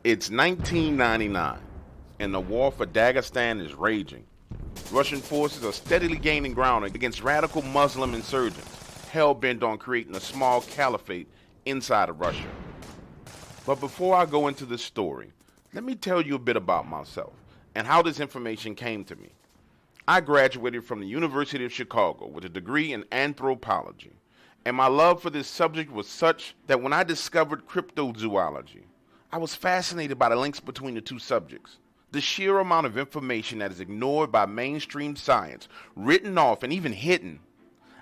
It's 1999, and the war for Dagestan is raging. Russian forces are steadily gaining ground against radical Muslim insurgents, hell-bent on creating a small caliphate inside of Russia. But before I go into this story, let me tell you a bit about myself and how this information came to me. I graduated from the University of Chicago with a degree in anthropology, and my love for this subject was such that when I discovered cryptozoology, I was fascinated by the links between the two subjects. The sheer amount of information that is ignored by mainstream science, written off, and even hidden.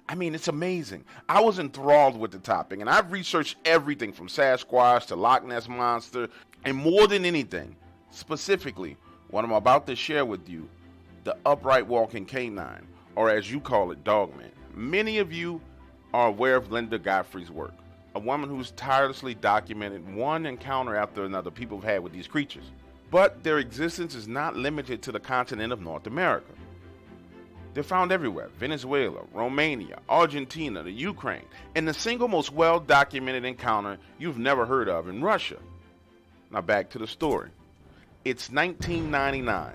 I mean, it's amazing. I was enthralled with the topic, and I've researched everything from Sasquatch to Loch Ness Monster, and more than anything, specifically, what I'm about to share with you, the upright walking canine, or as you call it, Dogman. Many of you are aware of Linda Godfrey's work, a woman who's tirelessly documented one encounter after another people have had with these creatures. But their existence is not limited to the continent of North America. They're found everywhere: Venezuela, Romania, Argentina, the Ukraine, and the single most well-documented encounter you've never heard of in Russia. Now back to the story. It's 1999,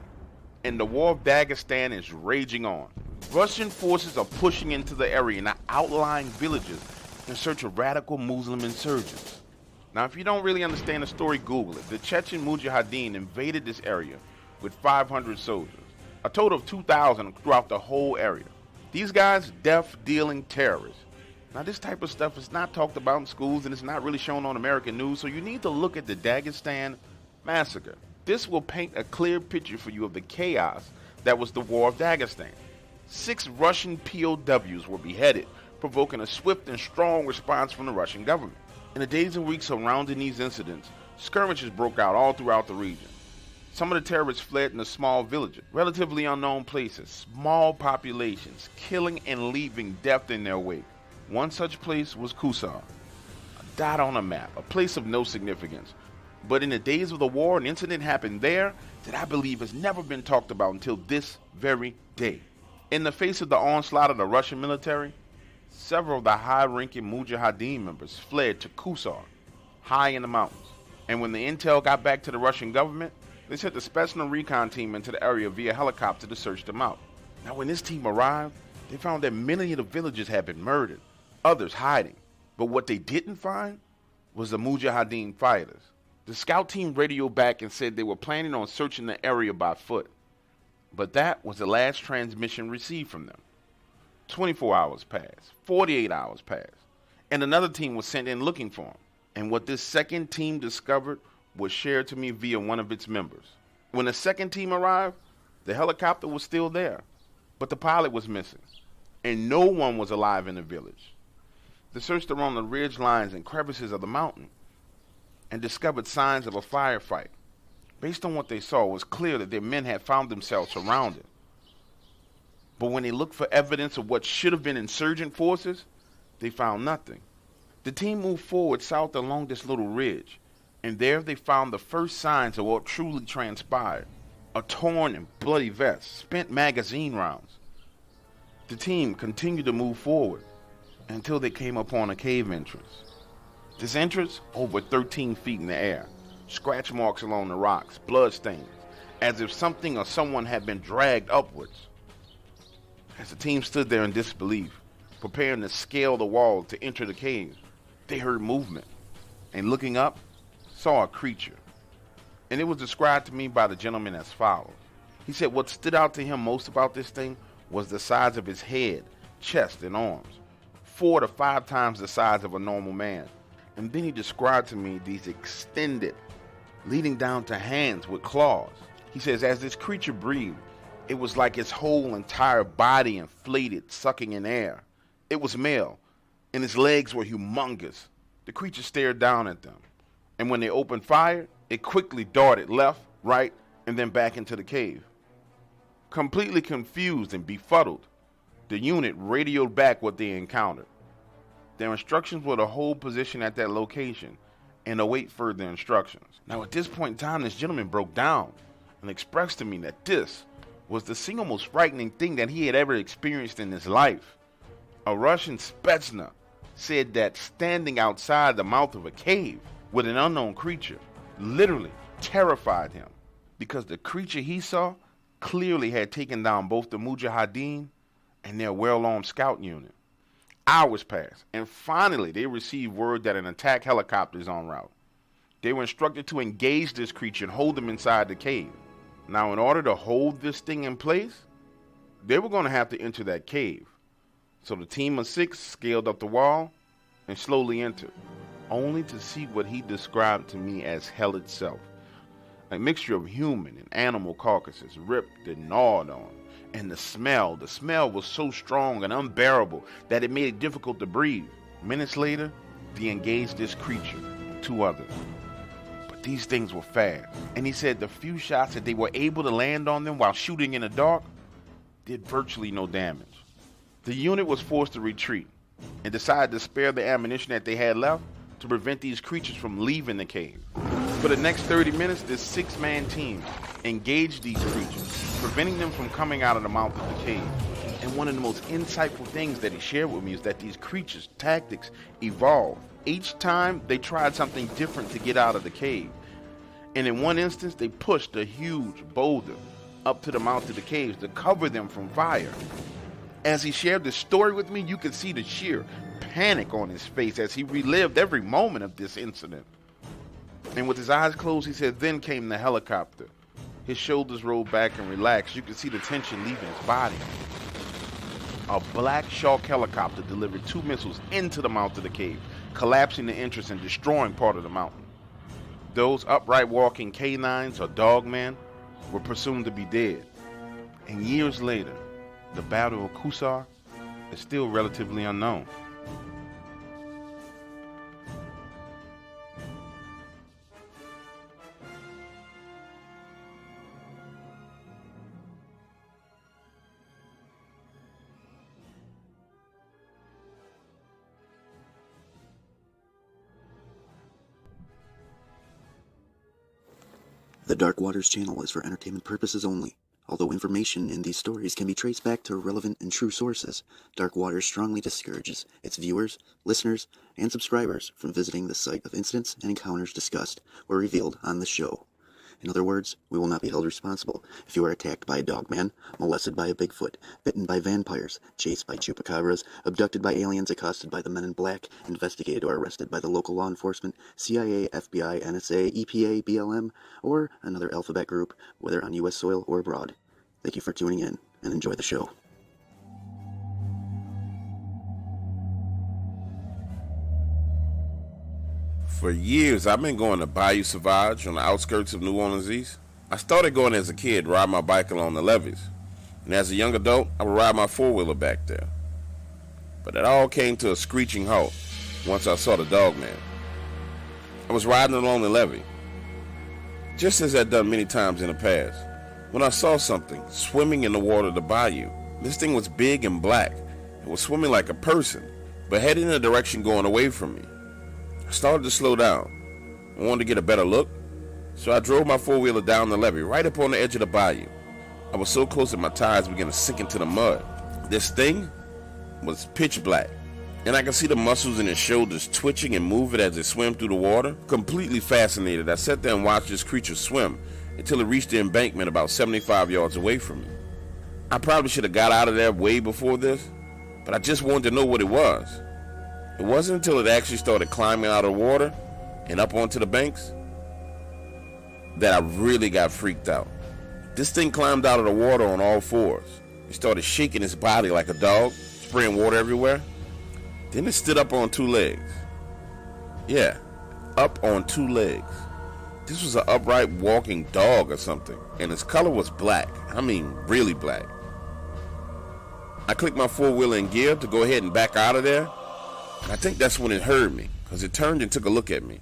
and the war of Dagestan is raging on. Russian forces are pushing into the area in the outlying villages in search of radical Muslim insurgents. Now, if you don't really understand the story, Google it. The Chechen Mujahideen invaded this area with 500 soldiers, a total of 2,000 throughout the whole area. These guys, death-dealing terrorists. Now, this type of stuff is not talked about in schools and it's not really shown on American news, so you need to look at the Dagestan massacre. This will paint a clear picture for you of the chaos that was the War of Dagestan. 6 Russian POWs were beheaded, provoking a swift and strong response from the Russian government. In the days and weeks surrounding these incidents, skirmishes broke out all throughout the region. Some of the terrorists fled into small villages, relatively unknown places, small populations, killing and leaving death in their wake. One such place was Kusar, a dot on a map, a place of no significance. But in the days of the war, an incident happened there that I believe has never been talked about until this very day. In the face of the onslaught of the Russian military, several of the high-ranking Mujahideen members fled to Kusar, high in the mountains. And when the intel got back to the Russian government, they sent the special recon team into the area via helicopter to search them out. Now, when this team arrived, they found that many of the villagers had been murdered, others hiding. But what they didn't find was the Mujahideen fighters. The scout team radioed back and said they were planning on searching the area by foot. But that was the last transmission received from them. 24 hours passed, 48 hours passed, and another team was sent in looking for them. And what this second team discovered was shared to me via one of its members. When the second team arrived, the helicopter was still there, but the pilot was missing, and no one was alive in the village. They searched around the ridge lines and crevices of the mountain and discovered signs of a firefight. Based on what they saw, it was clear that their men had found themselves surrounded. But when they looked for evidence of what should have been insurgent forces, they found nothing. The team moved forward south along this little ridge, and there they found the first signs of what truly transpired: a torn and bloody vest, spent magazine rounds. The team continued to move forward until they came upon a cave entrance. This entrance, over 13 feet in the air, scratch marks along the rocks, blood stains, as if something or someone had been dragged upwards. As the team stood there in disbelief, preparing to scale the wall to enter the cave, they heard movement, and looking up, saw a creature. And it was described to me by the gentleman as follows. He said what stood out to him most about this thing was the size of his head, chest, and arms, 4 to 5 times the size of a normal man. And then he described to me these extended, leading down to hands with claws. He says as this creature breathed, it was like its whole entire body inflated, sucking in air. It was male, and its legs were humongous. The creature stared down at them, and when they opened fire, it quickly darted left, right, and then back into the cave. Completely confused and befuddled, the unit radioed back what they encountered. Their instructions were to hold position at that location and await further instructions. Now, at this point in time, this gentleman broke down and expressed to me that this was the single most frightening thing that he had ever experienced in his life. A Russian Spetsnaz said that standing outside the mouth of a cave with an unknown creature, literally terrified him because the creature he saw clearly had taken down both the Mujahideen and their well-armed scout unit. Hours passed, and finally they received word that an attack helicopter is en route. They were instructed to engage this creature and hold them inside the cave. Now, in order to hold this thing in place, they were going to have to enter that cave. So the team of 6 scaled up the wall and slowly entered, only to see what he described to me as hell itself. A mixture of human and animal carcasses ripped and gnawed on. And the smell was so strong and unbearable that it made it difficult to breathe. Minutes later, they engaged this creature and 2 others. But these things were fast, and he said the few shots that they were able to land on them while shooting in the dark did virtually no damage. The unit was forced to retreat and decided to spare the ammunition that they had left to prevent these creatures from leaving the cave. For the next 30 minutes, this 6-man team engaged these creatures, preventing them from coming out of the mouth of the cave. And one of the most insightful things that he shared with me is that these creatures' tactics evolved. Each time they tried something different to get out of the cave. And in one instance, they pushed a huge boulder up to the mouth of the caves to cover them from fire. As he shared this story with me, you could see the sheer panic on his face as he relived every moment of this incident. And with his eyes closed, he said, then came the helicopter. His shoulders rolled back and relaxed. You could see the tension leaving his body. A Black Shark helicopter delivered 2 missiles into the mouth of the cave, collapsing the entrance and destroying part of the mountain. Those upright walking canines or dogmen were presumed to be dead. And years later, the Battle of Kusar is still relatively unknown. The Dark Waters channel is for entertainment purposes only. Although information in these stories can be traced back to relevant and true sources, Dark Waters strongly discourages its viewers, listeners, and subscribers from visiting the site of incidents and encounters discussed or revealed on the show. In other words, we will not be held responsible if you are attacked by a dogman, molested by a bigfoot, bitten by vampires, chased by chupacabras, abducted by aliens, accosted by the men in black, investigated or arrested by the local law enforcement, CIA, FBI, NSA, EPA, BLM, or another alphabet group, whether on U.S. soil or abroad. Thank you for tuning in, and enjoy the show. For years, I've been going to Bayou Sauvage on the outskirts of New Orleans East. I started going as a kid, ride my bike along the levees. And as a young adult, I would ride my four-wheeler back there. But it all came to a screeching halt once I saw the Dogman. I was riding along the levee, just as I'd done many times in the past, when I saw something swimming in the water of the bayou. This thing was big and black. It was swimming like a person, but heading in a direction going away from me. I started to slow down. I wanted to get a better look, so I drove my four-wheeler down the levee right up on the edge of the bayou. I was so close that my tires began to sink into the mud. This thing was pitch black, and I could see the muscles in his shoulders twitching and moving as it swam through the water. Completely fascinated, I sat there and watched this creature swim until it reached the embankment about 75 yards away from me. I probably should have got out of there way before this, but I just wanted to know what it was. It wasn't until it actually started climbing out of the water and up onto the banks that I really got freaked out. This thing climbed out of the water on all fours. It started shaking its body like a dog, spraying water everywhere. Then it stood up on two legs. Yeah, up on two legs. This was an upright walking dog or something, and its color was black. I mean, really black. I clicked my four-wheeler in gear to go ahead and back out of there. I think that's when it heard me, because it turned and took a look at me.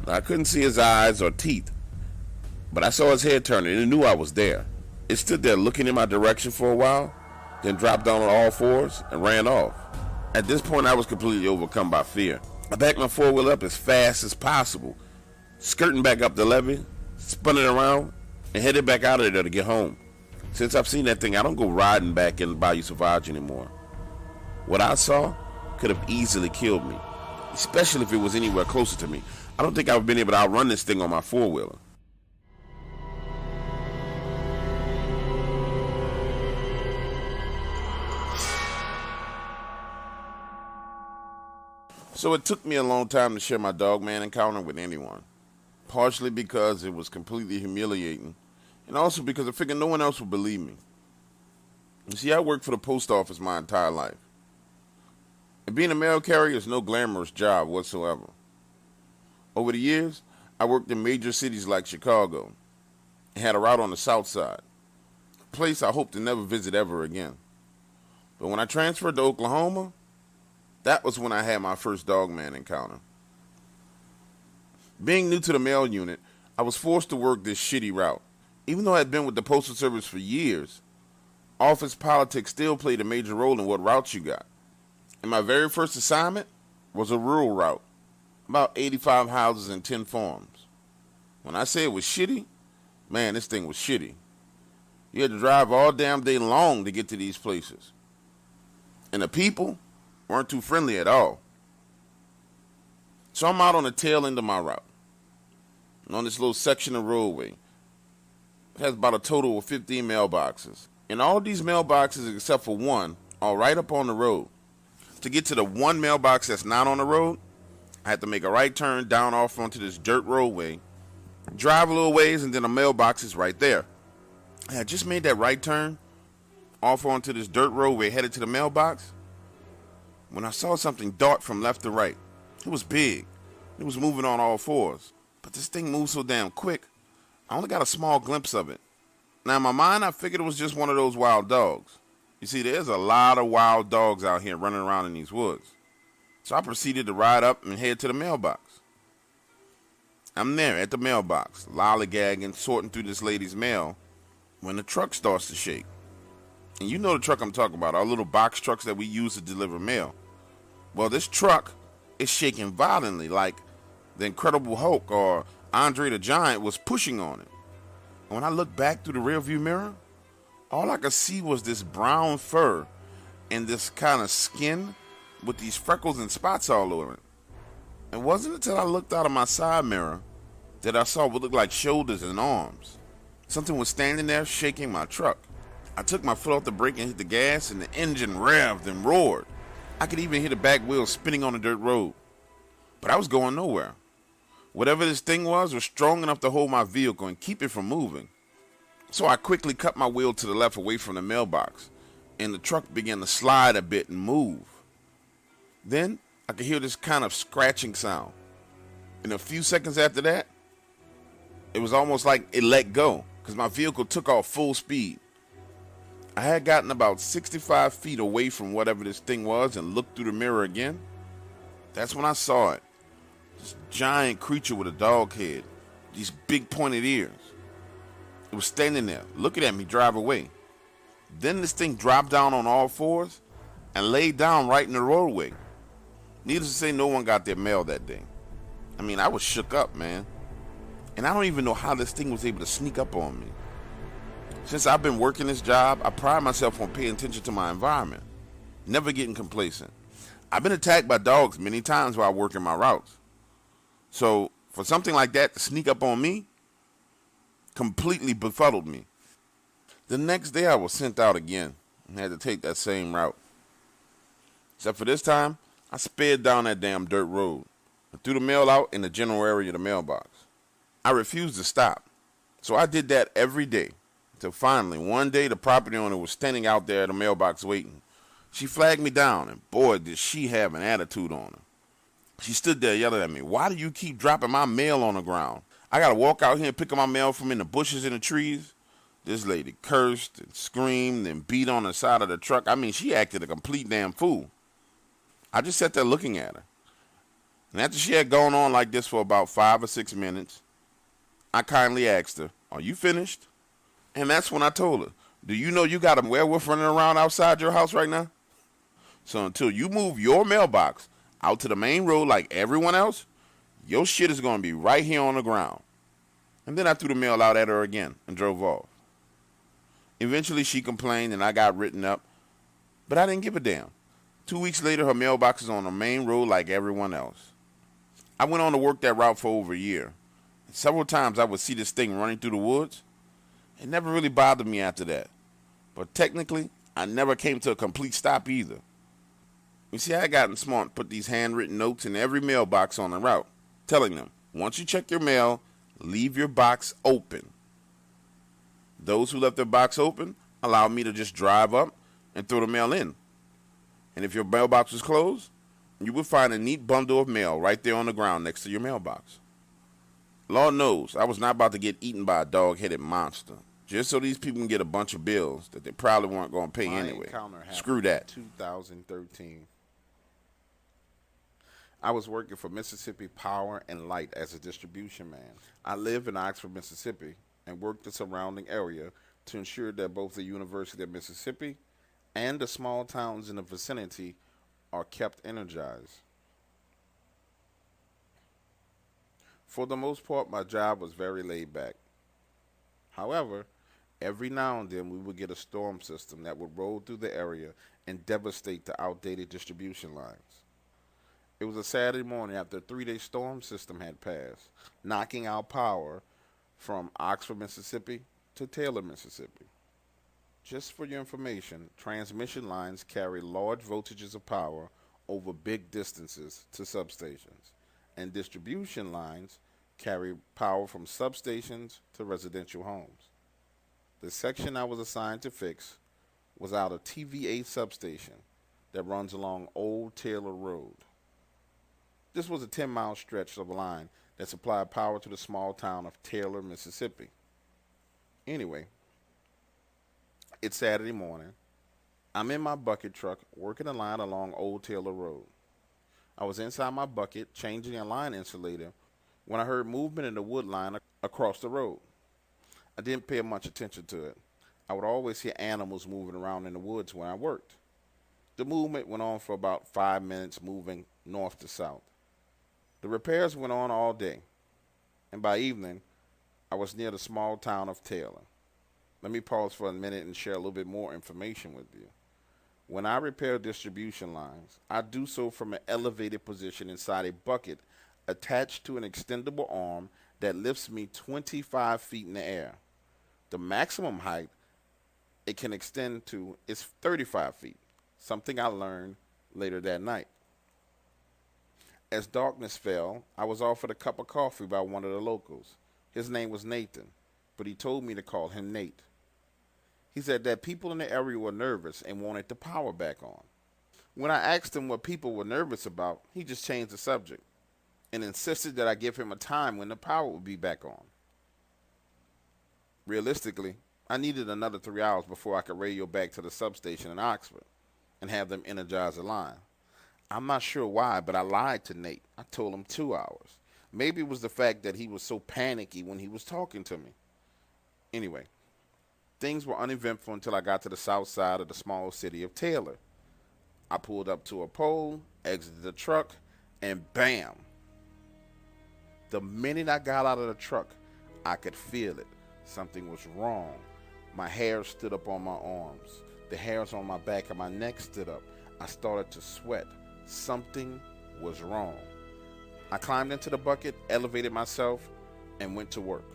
Now, I couldn't see his eyes or teeth, but I saw his head turn and it knew I was there. It stood there looking in my direction for a while, then dropped down on all fours and ran off. At this point, I was completely overcome by fear. I backed my four-wheeler up as fast as possible, skirting back up the levee, spun it around, and headed back out of there to get home. Since I've seen that thing, I don't go riding back in Bayou Sauvage anymore. What I saw could have easily killed me, especially if it was anywhere closer to me. I don't think I've been able to outrun this thing on my four-wheeler. So it took me a long time to share my Dogman encounter with anyone. Partially because it was completely humiliating, and also because I figured no one else would believe me. You see, I worked for the post office my entire life. And being a mail carrier is no glamorous job whatsoever. Over the years, I worked in major cities like Chicago and had a route on the south side, a place I hope to never visit ever again. But when I transferred to Oklahoma, that was when I had my first Dogman encounter. Being new to the mail unit, I was forced to work this shitty route. Even though I had been with the Postal Service for years, office politics still played a major role in what routes you got. And my very first assignment was a rural route, about 85 houses and 10 farms. When I say it was shitty, man, this thing was shitty. You had to drive all damn day long to get to these places. And the people weren't too friendly at all. So I'm out on the tail end of my route. And on this little section of roadway, it has about a total of 15 mailboxes. And all of these mailboxes, except for one, are right up on the road. To get to the one mailbox that's not on the road, I had to make a right turn down off onto this dirt roadway, drive a little ways, and then the mailbox is right there. I had just made that right turn off onto this dirt roadway, headed to the mailbox, when I saw something dart from left to right. It was big. It was moving on all fours. But this thing moved so damn quick, I only got a small glimpse of it. Now in my mind, I figured it was just one of those wild dogs. You see, there's a lot of wild dogs out here running around in these woods. So I proceeded to ride up and head to the mailbox. I'm there at the mailbox, lollygagging, sorting through this lady's mail, when the truck starts to shake. And you know the truck I'm talking about, our little box trucks that we use to deliver mail. Well, this truck is shaking violently, like the Incredible Hulk or Andre the Giant was pushing on it. And when I looked back through the rearview mirror, all I could see was this brown fur and this kind of skin with these freckles and spots all over it. It wasn't until I looked out of my side mirror that I saw what looked like shoulders and arms. Something was standing there shaking my truck. I took my foot off the brake and hit the gas, and the engine revved and roared. I could even hear the back wheel spinning on the dirt road. But I was going nowhere. Whatever this thing was strong enough to hold my vehicle and keep it from moving. So I quickly cut my wheel to the left away from the mailbox, and the truck began to slide a bit and move. Then I could hear this kind of scratching sound. And a few seconds after that, it was almost like it let go, because my vehicle took off full speed. I had gotten about 65 feet away from whatever this thing was and looked through the mirror again. That's when I saw it. This giant creature with a dog head, these big pointed ears. It was standing there, looking at me drive away. Then this thing dropped down on all fours and laid down right in the roadway. Needless to say, no one got their mail that day. I mean, I was shook up, man. And I don't even know how this thing was able to sneak up on me. Since I've been working this job, I pride myself on paying attention to my environment, never getting complacent. I've been attacked by dogs many times while working my routes. So for something like that to sneak up on me, completely befuddled me. The next day I was sent out again and had to take that same route. Except for this time, I sped down that damn dirt road and threw the mail out in the general area of the mailbox. I refused to stop, so I did that every day. Until finally, one day the property owner was standing out there at the mailbox waiting. She flagged me down, and boy, did she have an attitude on her. She stood there yelling at me, "Why do you keep dropping my mail on the ground? I gotta walk out here and pick up my mail from in the bushes and the trees." This lady cursed and screamed and beat on the side of the truck. I mean, she acted a complete damn fool. I just sat there looking at her. And after she had gone on like this for about 5 or 6 minutes, I kindly asked her, "Are you finished?" And that's when I told her, "Do you know you got a werewolf running around outside your house right now? So until you move your mailbox out to the main road like everyone else, your shit is going to be right here on the ground." And then I threw the mail out at her again and drove off. Eventually she complained and I got written up, but I didn't give a damn. 2 weeks later, her mailbox is on the main road like everyone else. I went on to work that route for over a year. Several times I would see this thing running through the woods. It never really bothered me after that. But technically, I never came to a complete stop either. You see, I had gotten smart and put these handwritten notes in every mailbox on the route, telling them, once you check your mail, leave your box open. Those who left their box open allowed me to just drive up and throw the mail in. And if your mailbox was closed, you would find a neat bundle of mail right there on the ground next to your mailbox. Lord knows, I was not about to get eaten by a dog-headed monster, just so these people can get a bunch of bills that they probably weren't going to pay anyway. Screw that. 2013. I was working for Mississippi Power and Light as a distribution man. I live in Oxford, Mississippi, and work the surrounding area to ensure that both the University of Mississippi and the small towns in the vicinity are kept energized. For the most part, my job was very laid back. However, every now and then we would get a storm system that would roll through the area and devastate the outdated distribution lines. It was a Saturday morning after a 3-day storm system had passed, knocking out power from Oxford, Mississippi to Taylor, Mississippi. Just for your information, transmission lines carry large voltages of power over big distances to substations, and distribution lines carry power from substations to residential homes. The section I was assigned to fix was out of TVA substation that runs along Old Taylor Road. This was a 10-mile stretch of line that supplied power to the small town of Taylor, Mississippi. Anyway, it's Saturday morning. I'm in my bucket truck working a line along Old Taylor Road. I was inside my bucket changing a line insulator when I heard movement in the wood line across the road. I didn't pay much attention to it. I would always hear animals moving around in the woods when I worked. The movement went on for about 5 minutes, moving north to south. The repairs went on all day, and by evening, I was near the small town of Taylor. Let me pause for a minute and share a little bit more information with you. When I repair distribution lines, I do so from an elevated position inside a bucket attached to an extendable arm that lifts me 25 feet in the air. The maximum height it can extend to is 35 feet, something I learned later that night. As darkness fell, I was offered a cup of coffee by one of the locals. His name was Nathan, but he told me to call him Nate. He said that people in the area were nervous and wanted the power back on. When I asked him what people were nervous about, he just changed the subject and insisted that I give him a time when the power would be back on. Realistically, I needed another 3 hours before I could radio back to the substation in Oxford and have them energize the line. I'm not sure why, but I lied to Nate. I told him 2 hours. Maybe it was the fact that he was so panicky when he was talking to me. Anyway, things were uneventful until I got to the south side of the small city of Taylor. I pulled up to a pole, exited the truck, and bam! The minute I got out of the truck, I could feel it. Something was wrong. My hair stood up on my arms. The hairs on my back and my neck stood up. I started to sweat. Something was wrong. I climbed into the bucket, elevated myself, and went to work.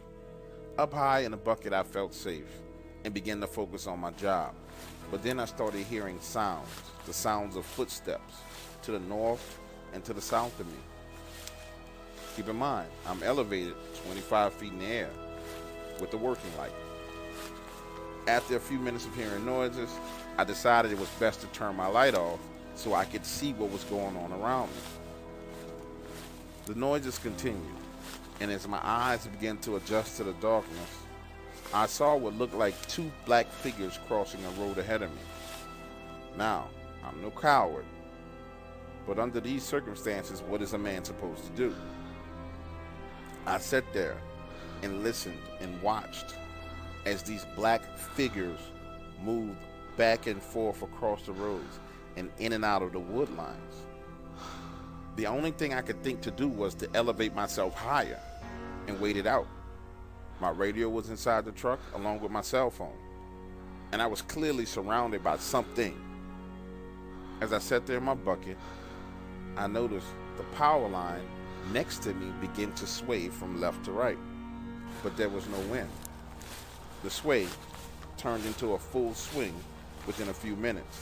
Up high in the bucket, I felt safe and began to focus on my job. But then I started hearing sounds, the sounds of footsteps to the north and to the south of me. Keep in mind, I'm elevated 25 feet in the air with the working light. After a few minutes of hearing noises, I decided it was best to turn my light off so I could see what was going on around me. The noises continued, and as my eyes began to adjust to the darkness, I saw what looked like 2 black figures crossing a road ahead of me. Now, I'm no coward, but under these circumstances, what is a man supposed to do? I sat there and listened and watched as these black figures moved back and forth across the roads and in and out of the wood lines. The only thing I could think to do was to elevate myself higher and wait it out. My radio was inside the truck along with my cell phone, and I was clearly surrounded by something. As I sat there in my bucket, I noticed the power line next to me began to sway from left to right, but there was no wind. The sway turned into a full swing within a few minutes,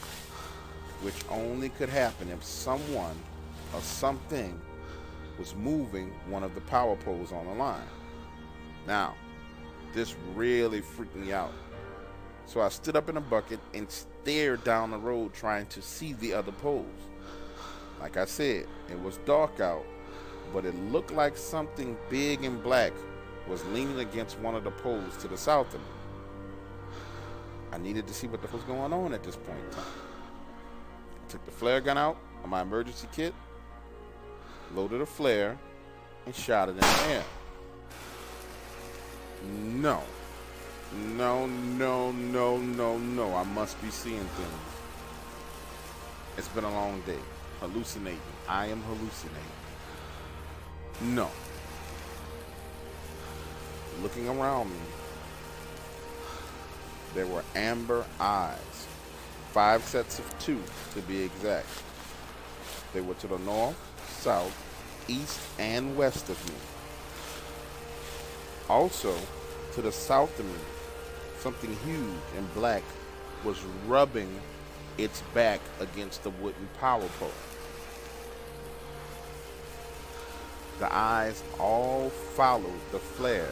which only could happen if someone or something was moving one of the power poles on the line. Now, this really freaked me out. So I stood up in a bucket and stared down the road trying to see the other poles. Like I said, it was dark out, but it looked like something big and black was leaning against one of the poles to the south of me. I needed to see what the fuck was going on at this point in time. I took the flare gun out of my emergency kit, loaded a flare, and shot it in the air. No. No. I must be seeing things. It's been a long day. Hallucinating. I am hallucinating. No. Looking around me, there were amber eyes. 5 sets of 2 to be exact. They were to the north, south, east, and west of me. Also, to the south of me, something huge and black was rubbing its back against the wooden power pole. The eyes all followed the flare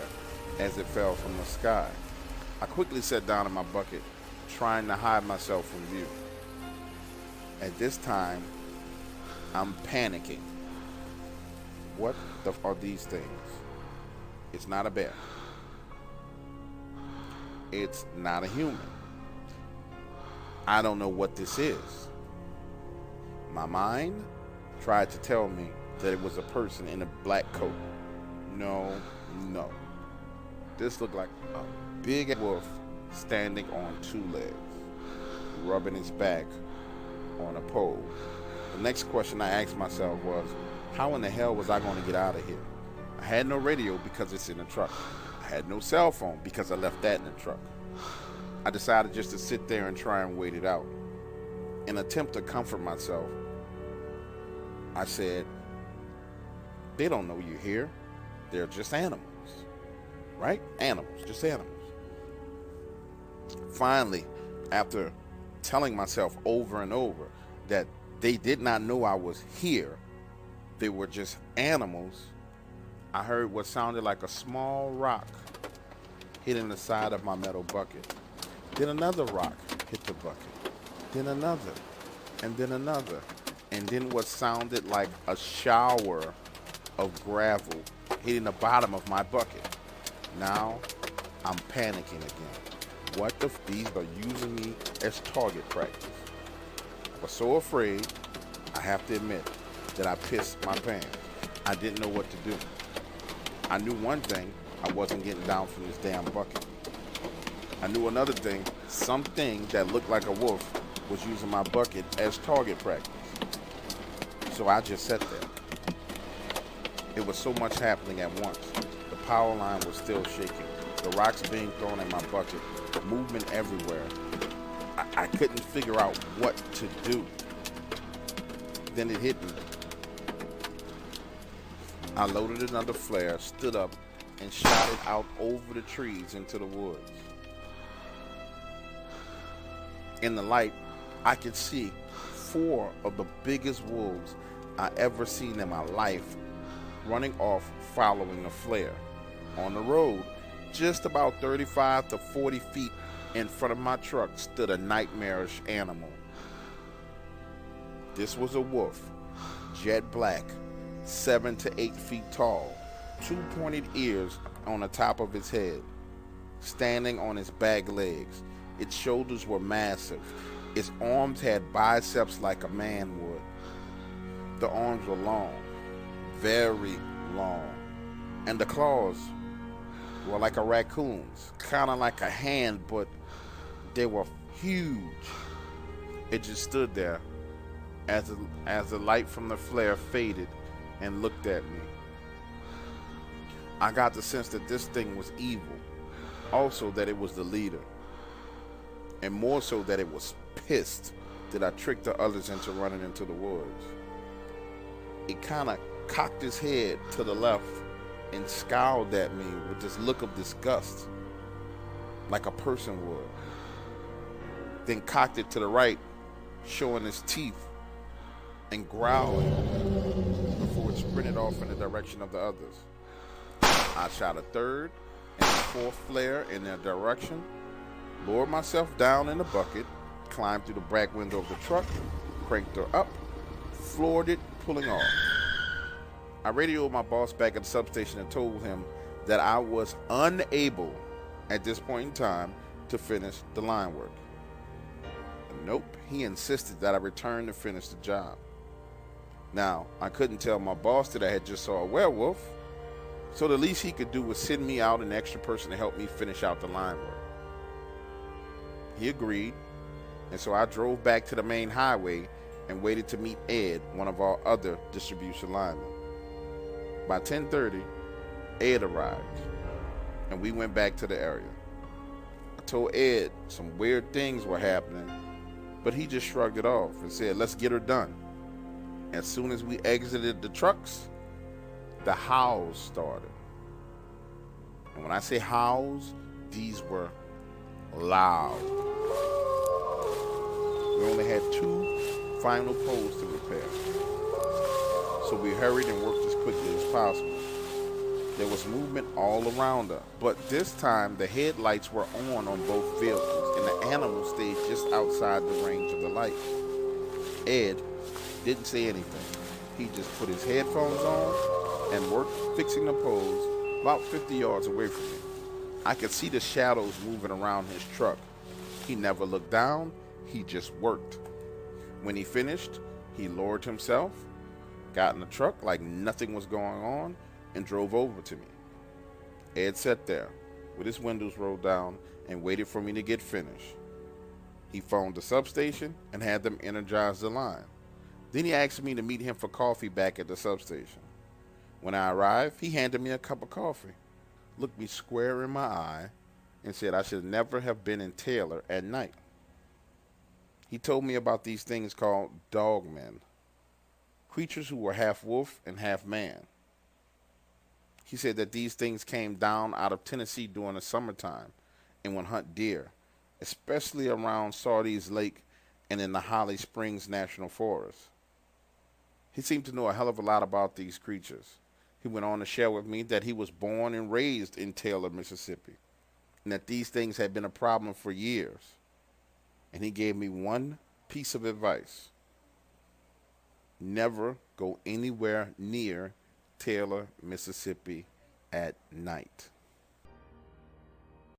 as it fell from the sky. I quickly sat down in my bucket, trying to hide myself from view. At this time, I'm panicking. What the f are these things? It's not a bear. It's not a human. I don't know what this is. My mind tried to tell me that it was a person in a black coat. No. This looked like a big wolf standing on 2 legs, rubbing his back on a pole. The next question I asked myself was, how in the hell was I going to get out of here? I had no radio because it's in the truck. I had no cell phone because I left that in the truck. I decided just to sit there and try and wait it out. In an attempt to comfort myself, I said, they don't know you're here. They're just animals. Right? Animals, just animals. Finally, after telling myself over and over that they did not know I was here, they were just animals, I heard what sounded like a small rock hitting the side of my metal bucket. Then another rock hit the bucket. Then another, and then another. And then what sounded like a shower of gravel hitting the bottom of my bucket. Now, I'm panicking again. What the f? These are using me as target practice. I was so afraid, I have to admit, that I pissed my pants. I didn't know what to do. I knew one thing, I wasn't getting down from this damn bucket. I knew another thing, something that looked like a wolf was using my bucket as target practice. So I just sat there. It was so much happening at once. The power line was still shaking. The rocks being thrown in my bucket. Movement everywhere. I couldn't figure out what to do. Then it hit me. I loaded another flare, stood up, and shot it out over the trees into the woods. In the light, I could see 4 of the biggest wolves I ever seen in my life running off following the flare. On the road, just about 35 to 40 feet in front of my truck stood a nightmarish animal. This was a wolf, jet black, 7 to 8 feet tall, 2 pointed ears on the top of its head, standing on its back legs. Its shoulders were massive. Its arms had biceps like a man would. The arms were long, very long, and the claws were like a raccoon's, kind of like a hand, but they were huge. It just stood there as the light from the flare faded and looked at me. I got the sense that this thing was evil, also that it was the leader, and more so that it was pissed that I tricked the others into running into the woods. It kind of cocked his head to the left and scowled at me with this look of disgust, like a person would. Then cocked it to the right, showing his teeth and growling before it sprinted off in the direction of the others. I shot a third and a fourth flare in their direction, lowered myself down in the bucket, climbed through the back window of the truck, cranked her up, floored it, pulling off. I radioed my boss back at the substation and told him that I was unable at this point in time to finish the line work. Nope, he insisted that I return to finish the job. Now, I couldn't tell my boss that I had just saw a werewolf, so the least he could do was send me out an extra person to help me finish out the line work. He agreed, and so I drove back to the main highway and waited to meet Ed, one of our other distribution linemen. By 10:30, Ed arrived, and we went back to the area. I told Ed some weird things were happening, but he just shrugged it off and said, "Let's get her done." As soon as we exited the trucks, the howls started. And when I say howls, these were loud. We only had 2 final poles to repair, so we hurried and worked as quickly as possible. There was movement all around us, but this time the headlights were on both vehicles, and the animal stayed just outside the range of the light. Ed didn't say anything. He just put his headphones on and worked fixing the poles about 50 yards away from me. I could see the shadows moving around his truck. He never looked down, he just worked. When he finished, he lowered himself, got in the truck like nothing was going on, and drove over to me. Ed sat there with his windows rolled down and waited for me to get finished. He phoned the substation and had them energize the line. Then he asked me to meet him for coffee back at the substation. When I arrived, he handed me a cup of coffee, looked me square in my eye, and said I should never have been in Taylor at night. He told me about these things called Dogmen, creatures who were half wolf and half man. He said that these things came down out of Tennessee during the summertime and would hunt deer, especially around Sardis Lake and in the Holly Springs National Forest. He seemed to know a hell of a lot about these creatures. He went on to share with me that he was born and raised in Taylor, Mississippi, and that these things had been a problem for years. And he gave me one piece of advice: never go anywhere near Taylor, Mississippi at night.